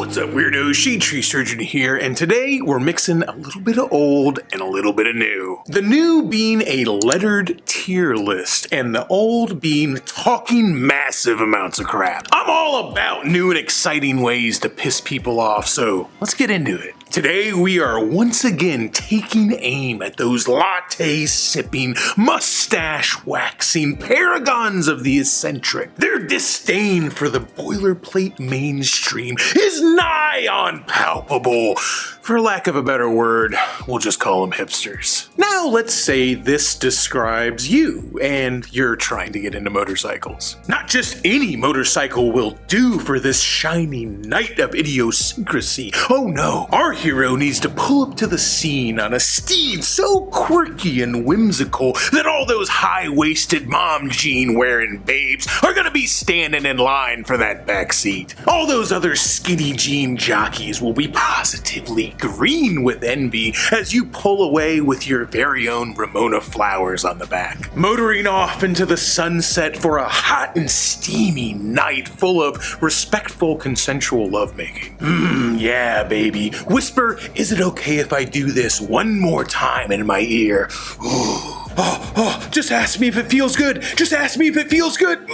What's up, weirdos? Shade Tree Surgeon here, and today we're mixing a little bit of old and a little bit of new. The new being a lettered tier list, and the old being talking massive amounts of crap. I'm all about new and exciting ways to piss people off, so let's get into it. Today we are once again taking aim at those latte-sipping, mustache-waxing paragons of the eccentric. Their disdain for the boilerplate mainstream is nigh unpalpable. For lack of a better word, we'll just call them hipsters. Now let's say this describes you, and you're trying to get into motorcycles. Not just any motorcycle will do for this shining knight of idiosyncrasy. Oh no, our hero needs to pull up to the scene on a steed so quirky and whimsical that all those high-waisted mom jean wearing babes are gonna be standing in line for that back seat. All those other skinny jean jockeys will be positively green with envy as you pull away with your very own Ramona flowers on the back. Motoring off into the sunset for a hot and steamy night full of respectful consensual lovemaking. Yeah, baby. Whisper, is it okay if I do this one more time in my ear? Just ask me if it feels good. Just ask me if it feels good.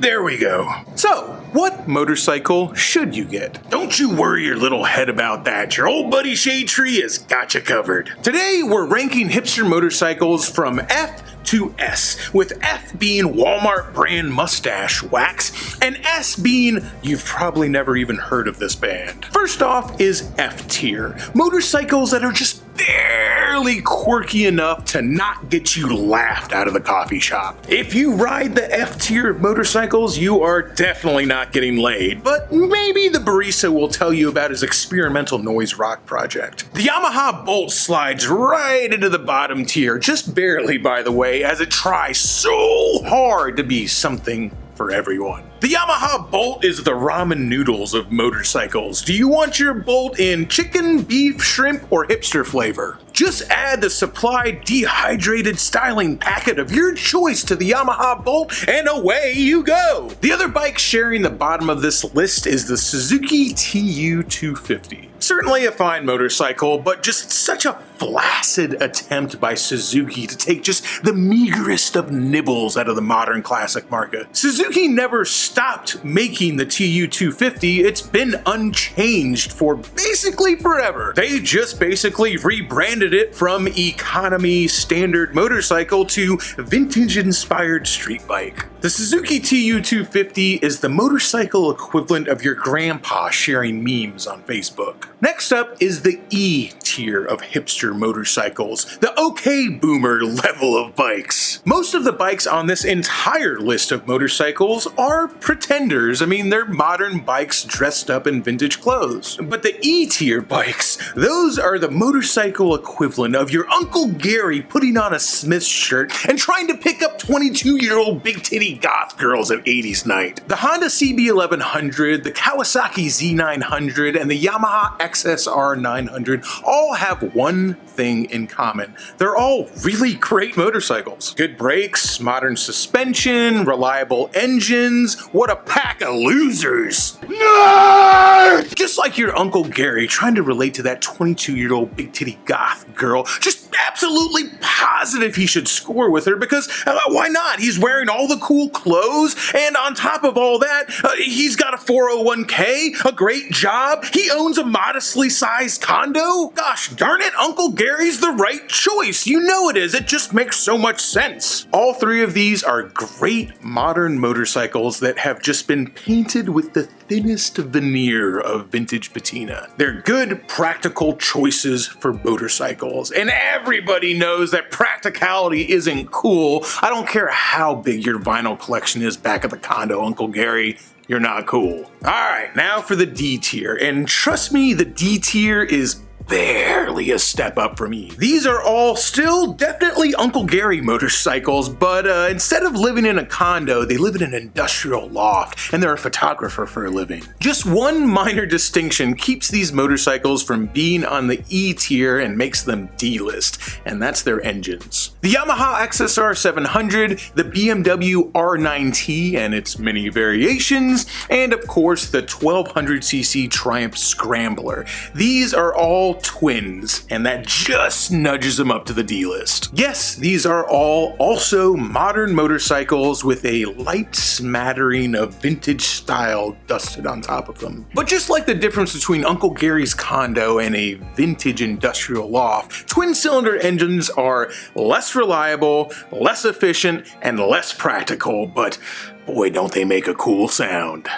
There we go. So, what motorcycle should you get? Don't you worry your little head about that. Your old buddy Shade Tree has got you covered. Today, we're ranking hipster motorcycles from F to S, with F being Walmart brand mustache wax, and S being you've probably never even heard of this band. First off is F tier, motorcycles that are just barely quirky enough to not get you laughed out of the coffee shop. If you ride the F tier motorcycles, you are definitely not getting laid, but maybe the barista will tell you about his experimental noise rock project. The Yamaha Bolt slides right into the bottom tier, just barely by the way, as it tries so hard to be something for everyone. The Yamaha Bolt is the ramen noodles of motorcycles. Do you want your Bolt in chicken, beef, shrimp, or hipster flavor? Just add the supplied dehydrated styling packet of your choice to the Yamaha Bolt and away you go. The other bike sharing the bottom of this list is the Suzuki TU250. Certainly a fine motorcycle, but just such a flaccid attempt by Suzuki to take just the meagerest of nibbles out of the modern classic market. Suzuki never stopped making the TU250, it's been unchanged for basically forever. They just basically rebranded it from economy standard motorcycle to vintage inspired street bike. The Suzuki TU250 is the motorcycle equivalent of your grandpa sharing memes on Facebook. Next up is the E tier of hipster motorcycles, the okay boomer level of bikes. Most of the bikes on this entire list of motorcycles are pretenders. I mean, they're modern bikes dressed up in vintage clothes. But the E tier bikes, those are the motorcycle equivalent of your Uncle Gary putting on a Smith's shirt and trying to pick up 22-year-old big titty goth girls at 80s night. The Honda CB1100, the Kawasaki Z900, and the Yamaha XSR 900 all have one thing in common. They're all really great motorcycles. Good brakes, modern suspension, reliable engines. What a pack of losers! Nerd! Just like your Uncle Gary trying to relate to that 22-year-old big titty goth girl, just absolutely positive he should score with her because why not? He's wearing all the cool clothes, and on top of all that, he's got a 401k, a great job, he owns a modestly sized condo. Gosh darn it, Uncle Gary's the right choice. You know it is. It just makes so much sense. All three of these are great modern motorcycles that have just been painted with the thinnest veneer of vintage patina. They're good, practical choices for motorcycles, and everybody knows that practicality isn't cool. I don't care how big your vinyl collection is back at the condo, Uncle Gary. You're not cool. All right, now for the D tier, and trust me, the D tier is barely a step up from E. These are all still definitely Uncle Gary motorcycles, but instead of living in a condo, they live in an industrial loft, and they're a photographer for a living. Just one minor distinction keeps these motorcycles from being on the E tier and makes them D-list, and that's their engines. The Yamaha XSR 700, the BMW R9T and its many variations, and of course the 1200cc Triumph Scrambler. These are all twins, and that just nudges them up to the D list. Yes, these are all also modern motorcycles with a light smattering of vintage style dusted on top of them. But just like the difference between Uncle Gary's condo and a vintage industrial loft, twin-cylinder engines are less reliable, less efficient, and less practical, but boy, don't they make a cool sound.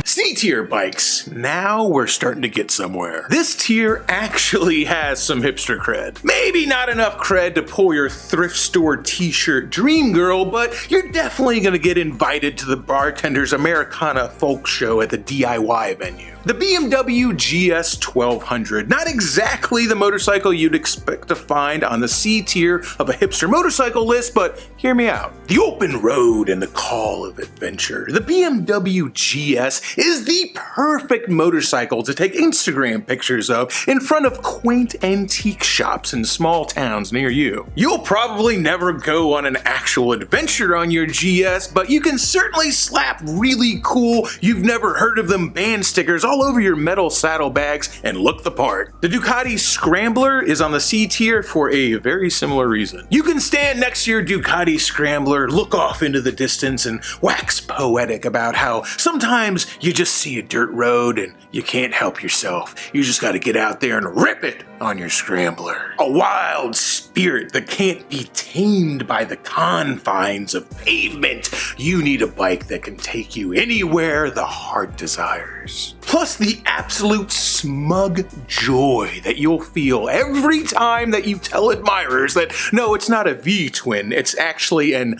C-tier bikes. Now we're starting to get somewhere. This tier actually has some hipster cred. Maybe not enough cred to pull your thrift store t-shirt dream girl, but you're definitely gonna get invited to the Bartender's Americana folk show at the DIY venue. The BMW GS 1200, not exactly the motorcycle you'd expect to find on the C tier of a hipster motorcycle list, but hear me out. The open road and the call of adventure. The BMW GS is the perfect motorcycle to take Instagram pictures of in front of quaint antique shops in small towns near you. You'll probably never go on an actual adventure on your GS, but you can certainly slap really cool, you've never heard of them band stickers all over your metal saddlebags and look the part. The Ducati Scrambler is on the C tier for a very similar reason. You can stand next to your Ducati Scrambler, look off into the distance, and wax poetic about how sometimes you just see a dirt road and you can't help yourself. You just gotta get out there and rip it on your Scrambler. A wild spirit that can't be tamed by the confines of pavement. You need a bike that can take you anywhere the heart desires. Plus the absolute smug joy that you'll feel every time that you tell admirers that no, it's not a V-twin, it's actually an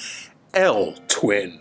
L-twin.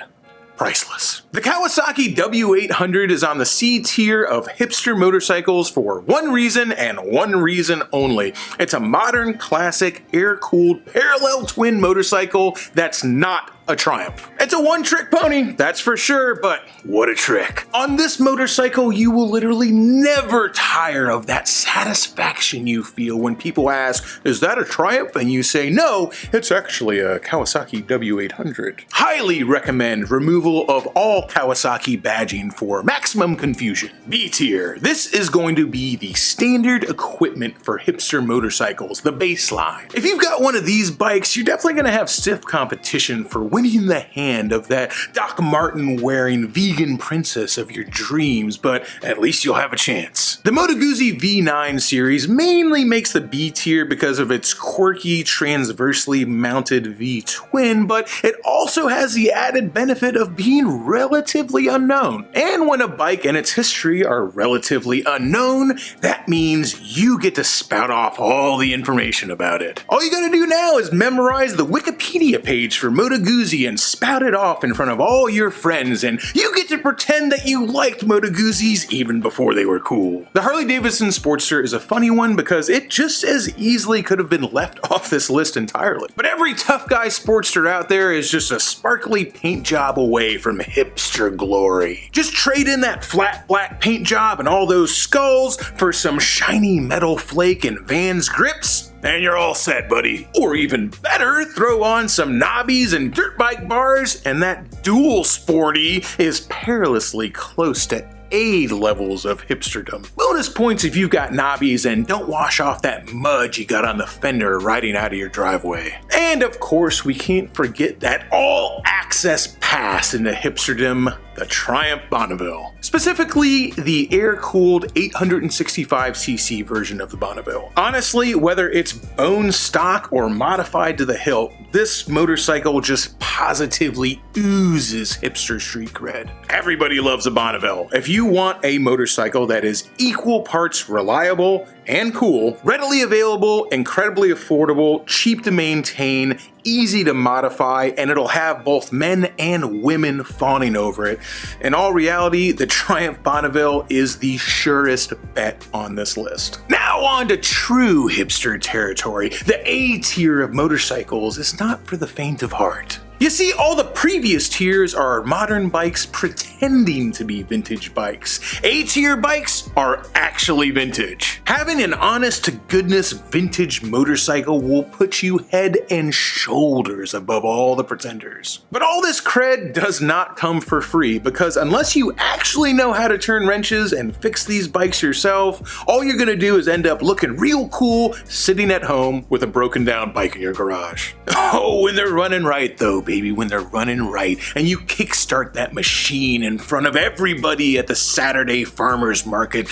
Priceless. The Kawasaki W800 is on the C tier of hipster motorcycles for one reason and one reason only. It's a modern, classic, air-cooled, parallel twin motorcycle that's not a Triumph. It's a one-trick pony, that's for sure, but what a trick. On this motorcycle, you will literally never tire of that satisfaction you feel when people ask, is that a Triumph? And you say, no, it's actually a Kawasaki W800. Highly recommend removal of all Kawasaki badging for maximum confusion. B tier. This is going to be the standard equipment for hipster motorcycles, the baseline. If you've got one of these bikes, you're definitely going to have stiff competition for winning the hand of that Doc Martin wearing vegan princess of your dreams, but at least you'll have a chance. The Moto Guzzi V9 series mainly makes the B tier because of its quirky transversely mounted V-twin, but it also has the added benefit of being relatively unknown. And when a bike and its history are relatively unknown, that means you get to spout off all the information about it. All you gotta do now is memorize the Wikipedia page for Moto Guzzi and spout it off in front of all your friends, and you get to pretend that you liked Moto Guzzis even before they were cool. The Harley-Davidson Sportster is a funny one because it just as easily could have been left off this list entirely. But every tough guy Sportster out there is just a sparkly paint job away from hipster glory. Just trade in that flat black paint job and all those skulls for some shiny metal flake and Vans grips, and you're all set, buddy. Or even better, throw on some knobbies and dirt bike bars, and that dual sporty is perilously close to A levels of hipsterdom. Bonus points if you've got knobbies and don't wash off that mud you got on the fender riding out of your driveway. And of course, we can't forget that all-access pass into hipsterdom, the Triumph Bonneville. Specifically, the air-cooled 865cc version of the Bonneville. Honestly, whether it's bone stock or modified to the hilt, this motorcycle just positively oozes hipster street cred. Everybody loves a Bonneville. If you want a motorcycle that is equal parts reliable and cool, readily available, incredibly affordable, cheap to maintain, easy to modify, and it'll have both men and women fawning over it. In all reality, the Triumph Bonneville is the surest bet on this list. Now on to true hipster territory. The A tier of motorcycles is not for the faint of heart. You see, all the previous tiers are modern bikes pretending to be vintage bikes. A-tier bikes are actually vintage. Having an honest-to-goodness vintage motorcycle will put you head and shoulders above all the pretenders. But all this cred does not come for free, because unless you actually know how to turn wrenches and fix these bikes yourself, all you're gonna do is end up looking real cool sitting at home with a broken down bike in your garage. Oh, when they're running right though, baby, when they're running right, and you kickstart that machine in front of everybody at the Saturday farmers market.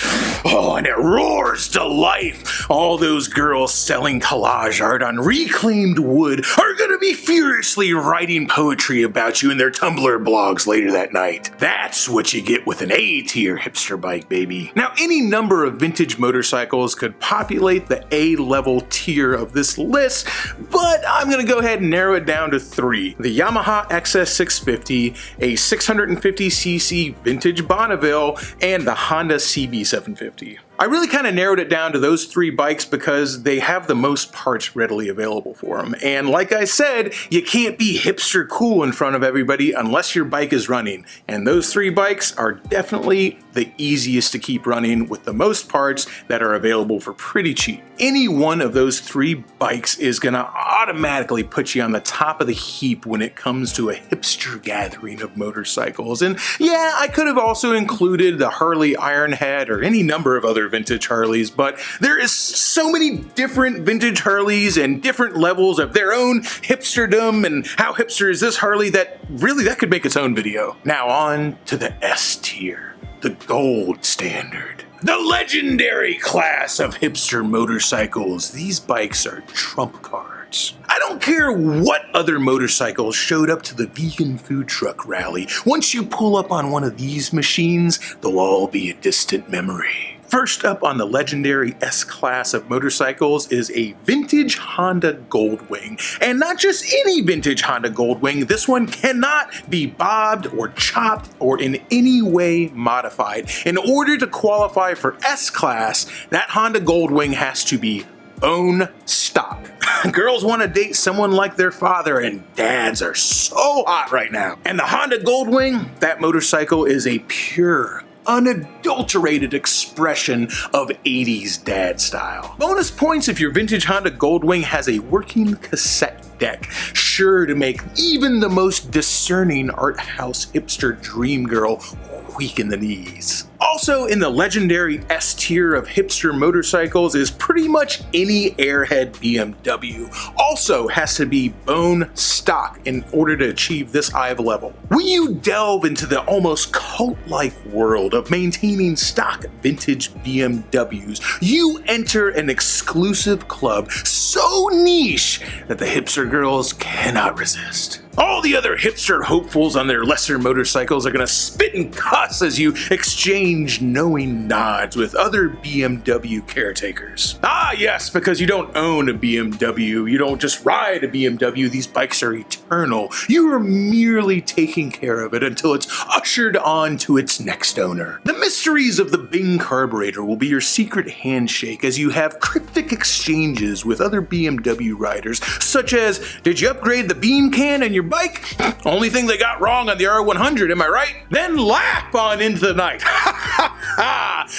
Oh, and it roars to life. All those girls selling collage art on reclaimed wood are gonna be furiously writing poetry about you in their Tumblr blogs later that night. That's what you get with an A-tier hipster bike, baby. Now, any number of vintage motorcycles could populate the A-level tier of this list, but I'm gonna go ahead and narrow it down to three. The Yamaha XS650, a 650cc vintage Bonneville, and the Honda CB750. I really kind of narrowed it down to those three bikes because they have the most parts readily available for them. And like I said, you can't be hipster cool in front of everybody unless your bike is running. And those three bikes are definitely the easiest to keep running with the most parts that are available for pretty cheap. Any one of those three bikes is gonna automatically put you on the top of the heap when it comes to a hipster gathering of motorcycles. And yeah, I could have also included the Harley Ironhead or any number of other vintage Harleys, but there is so many different vintage Harleys and different levels of their own hipsterdom and how hipster is this Harley that really that could make its own video. Now on to the S tier, the gold standard. The legendary class of hipster motorcycles. These bikes are trump cards. I don't care what other motorcycles showed up to the vegan food truck rally. Once you pull up on one of these machines, they'll all be a distant memory. First up on the legendary S-Class of motorcycles is a vintage Honda Goldwing. And not just any vintage Honda Goldwing, this one cannot be bobbed or chopped or in any way modified. In order to qualify for S-Class, that Honda Goldwing has to be bone stock. Girls want to date someone like their father, and dads are so hot right now. And the Honda Goldwing, that motorcycle is a pure, unadulterated expression of 80s dad style. Bonus points if your vintage Honda Goldwing has a working cassette deck, sure to make even the most discerning art house hipster dream girl weak in the knees. Also in the legendary S tier of hipster motorcycles is pretty much any airhead BMW. Also has to be bone stock in order to achieve this high of a level. When you delve into the almost cult-like world of maintaining stock vintage BMWs, you enter an exclusive club so niche that the hipster girls cannot resist. All the other hipster hopefuls on their lesser motorcycles are gonna spit and cuss as you exchange knowing nods with other BMW caretakers. Ah yes, because you don't own a BMW, you don't just ride a BMW, these bikes are eternal. You are merely taking care of it until it's ushered on to its next owner. The mysteries of the Bing carburetor will be your secret handshake as you have cryptic exchanges with other BMW riders, such as, did you upgrade the beam can in your bike? Only thing they got wrong on the R100, am I right? Then laugh on into the night.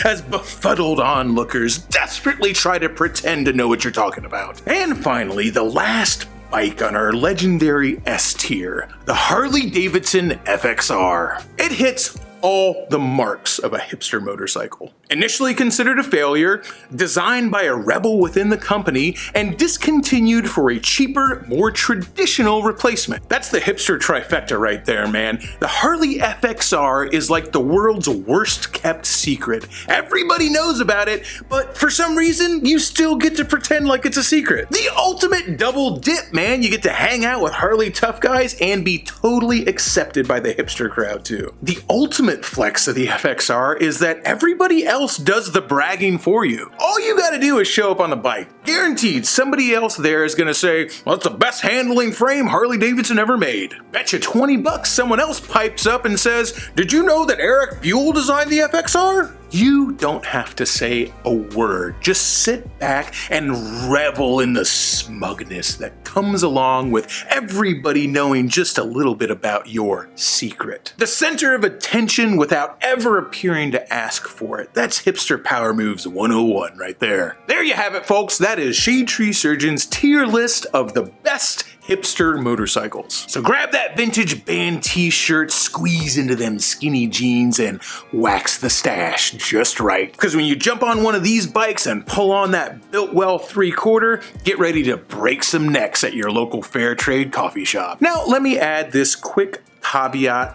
As befuddled onlookers desperately try to pretend to know what you're talking about. And finally, the last bike on our legendary S tier, the Harley Davidson FXR. It hits all the marks of a hipster motorcycle. Initially considered a failure, designed by a rebel within the company, and discontinued for a cheaper, more traditional replacement. That's the hipster trifecta right there, man. The Harley FXR is like the world's worst kept secret. Everybody knows about it, but for some reason, you still get to pretend like it's a secret. The ultimate double dip, man. You get to hang out with Harley tough guys and be totally accepted by the hipster crowd too. The ultimate flex of the FXR is that everybody else else does the bragging for you. All you gotta do is show up on the bike. Guaranteed somebody else there is gonna say, well, it's the best handling frame Harley Davidson ever made. Bet you 20 bucks someone else pipes up and says, did you know that Eric Buell designed the FXR? You don't have to say a word. Just sit back and revel in the smugness that comes along with everybody knowing just a little bit about your secret. The center of attention without ever appearing to ask for it. That's Hipster Power Moves 101 right there. There you have it, folks. That is Shade Tree Surgeon's tier list of the best hipster motorcycles. So grab that vintage band t-shirt, squeeze into them skinny jeans, and wax the stash just right. Because when you jump on one of these bikes and pull on that Built-Well 3/4, get ready to break some necks at your local fair trade coffee shop. Now, let me add this quick caveat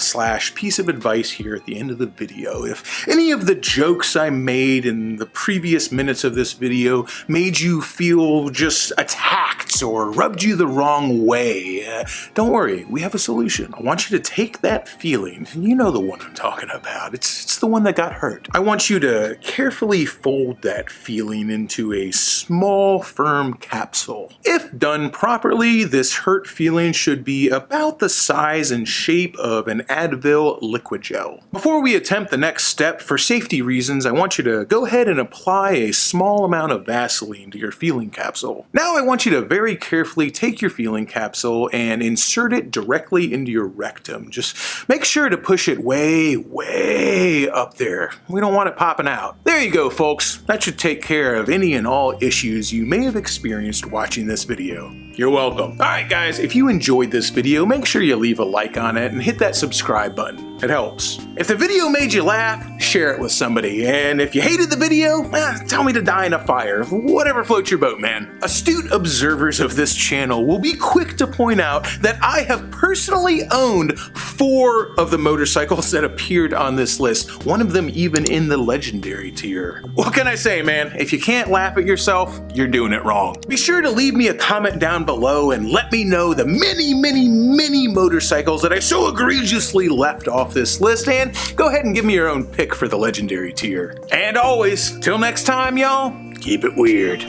/ piece of advice here at the end of the video. If any of the jokes I made in the previous minutes of this video made you feel just attacked or rubbed you the wrong way, don't worry, we have a solution. I want you to take that feeling, you know the one I'm talking about, it's the one that got hurt. I want you to carefully fold that feeling into a small, firm capsule. If done properly, this hurt feeling should be about the size and shape of an Advil liquid gel. Before we attempt the next step, for safety reasons, I want you to go ahead and apply a small amount of Vaseline to your feeling capsule. Now I want you to very carefully take your feeling capsule and insert it directly into your rectum. Just make sure to push it way up there. We don't want it popping out. There you go, folks. That should take care of any and all issues you may have experienced watching this video. You're welcome. Alright guys, if you enjoyed this video, make sure you leave a like on it and hit that subscribe button. It helps. If the video made you laugh, share it with somebody. And if you hated the video, tell me to die in a fire. Whatever floats your boat, man. Astute observers of this channel will be quick to point out that I have personally owned 4 of the motorcycles that appeared on this list, one of them even in the legendary tier. What can I say, man? If you can't laugh at yourself, you're doing it wrong. Be sure to leave me a comment down below and let me know the many motorcycles that I so egregiously left off this list, and go ahead and give me your own pick for the legendary tier. And always, till next time, y'all, keep it weird.